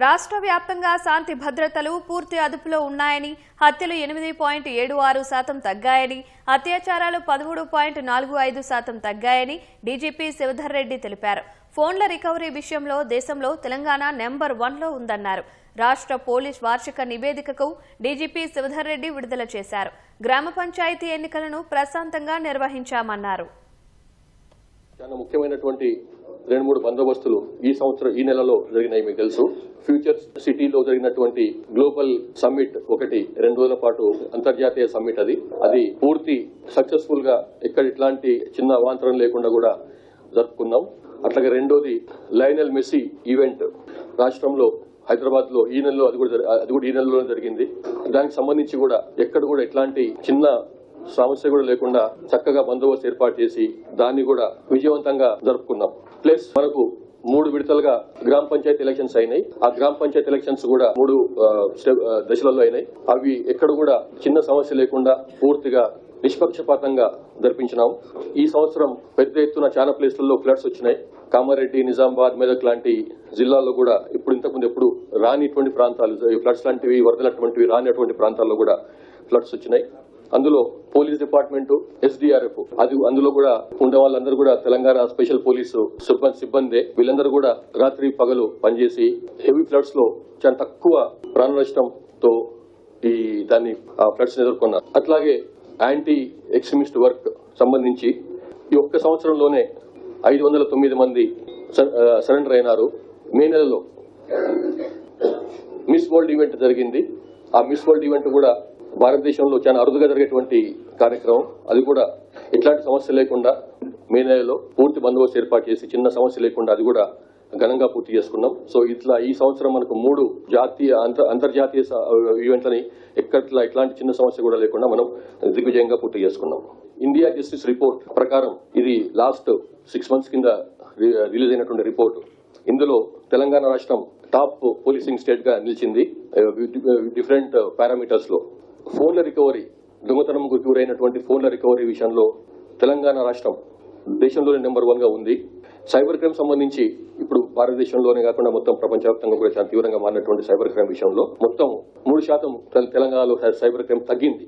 రాష్ట్ర వ్యాప్తంగా శాంతి భద్రతలు పూర్తి అదుపులో ఉన్నాయని, హత్యలు 8.76% తగ్గాయని, అత్యాచారాలు 13.45% తగ్గాయని డీజీపీ శివధర్ రెడ్డి తెలిపారు. ఫోన్ల రికవరీ విషయంలో దేశంలో తెలంగాణ నెంబర్ 1లో ఉందన్నారు. రాష్ట్ర పోలీస్ వార్షిక నివేదికకు డీజీపీ శివధర్ రెడ్డి విడుదల చేశారు. గ్రామ పంచాయతీ ఎన్నికలను ప్రశాంతంగా నిర్వహించామన్నారు. చాలా ముఖ్యమైనటువంటి 2-3 బందోబస్తులు ఈ నెలలో జరిగినాయి. మీకు తెలుసు, ఫ్యూచర్ సిటీలో జరిగినటువంటి గ్లోబల్ సమ్మిట్ ఒకటి 2 రోజుల పాటు అంతర్జాతీయ సమ్మిట్ అది పూర్తి సక్సెస్ఫుల్ గా ఎక్కడ ఇట్లాంటి చిన్న అవాంతరం లేకుండా కూడా జరుపుకున్నాం. అట్లాగే రెండోది లయనల్ మెస్సీ ఈవెంట్ రాష్ట్రంలో హైదరాబాద్ లో ఈ నెలలో అది కూడా ఈ నెలలోనే జరిగింది. దానికి సంబంధించి కూడా ఎక్కడ కూడా ఇట్లాంటి చిన్న సమస్య కూడా లేకుండా చక్కగా బందోబస్తు ఏర్పాటు చేసి దాన్ని కూడా విజయవంతంగా జరుపుకున్నాం. ప్లస్ మనకు 3 విడతలుగా గ్రామ పంచాయతీ ఎలక్షన్స్ అయినాయి. ఆ గ్రామ పంచాయతీ ఎలక్షన్స్ కూడా 3 దశలలో అయినాయి. అవి ఎక్కడ కూడా చిన్న సమస్య లేకుండా పూర్తిగా నిష్పక్షపాతంగా జరిపించినాం. ఈ సంవత్సరం పెద్ద ఎత్తున చాలా ప్లేస్లలో ఫ్లడ్స్ వచ్చినాయి. కామారెడ్డి, నిజామాబాద్, మెదక్ లాంటి జిల్లాల్లో కూడా ఇంతకుముందు ఎప్పుడు రానిటువంటి ప్రాంతాలు, ఫ్లడ్స్ లాంటివి, వరదలటువంటివి రానిటువంటి ప్రాంతాల్లో కూడా ఫ్లడ్స్ వచ్చినాయి. అందులో పోలీస్ డిపార్ట్మెంట్, ఎస్డీఆర్ఎఫ్ అందులో కూడా ఉండే వాళ్ళందరూ కూడా తెలంగాణ స్పెషల్ పోలీసు సిబ్బంది. వీళ్ళందరూ కూడా రాత్రి పగలు పనిచేసి హెవీ ఫ్లడ్స్ లో చాలా తక్కువ ప్రాణ నష్టంతో దాన్ని ఫ్లడ్స్ ఎదుర్కొన్నారు. అట్లాగే యాంటీ ఎక్స్ట్రీమిస్ట్ వర్క్ సంబంధించి ఈ ఒక్క సంవత్సరంలోనే 509 మంది సరెండర్ అయినారు. మే నెలలో మిస్ వరల్డ్ ఈవెంట్ జరిగింది. ఆ మిస్ వరల్డ్ ఈవెంట్ కూడా భారతదేశంలో చాలా అరుదుగా జరిగేటువంటి కార్యక్రమం. అది కూడా ఎట్లాంటి సమస్య లేకుండా మే నెలలో పూర్తి బందోబస్తు ఏర్పాటు చేసి చిన్న సమస్య లేకుండా అది కూడా ఘనంగా పూర్తి చేసుకున్నాం. సో ఇట్లా ఈ సంవత్సరం మనకు 3 జాతీయ అంతర్జాతీయ ఈవెంట్లని ఎట్లాంటి చిన్న సమస్య కూడా లేకుండా మనం దిగ్విజయంగా పూర్తి చేసుకున్నాం. ఇండియా జస్టిస్ రిపోర్ట్ ప్రకారం ఇది లాస్ట్ 6 months కింద రిలీజ్ అయినటువంటి రిపోర్ట్. ఇందులో తెలంగాణ రాష్ట్రం టాప్ పోలీసింగ్ స్టేట్ గా నిలిచింది డిఫరెంట్ పారామీటర్స్ లో. ఫోన్ల రికవరీ, దొంగతనంకు గురైనటువంటి ఫోన్ల రికవరీ విషయంలో తెలంగాణ రాష్ట్రం దేశంలోనే నెంబర్ 1గా ఉంది. సైబర్ క్రైమ్ సంబంధించి ఇప్పుడు భారతదేశంలోనే కాకుండా మొత్తం ప్రపంచవ్యాప్తంగా కూడా చాలా తీవ్రంగా మారినటువంటి సైబర్ క్రైమ్ విషయంలో మొత్తం 3% తెలంగాణలో సైబర్ క్రైమ్ తగ్గింది.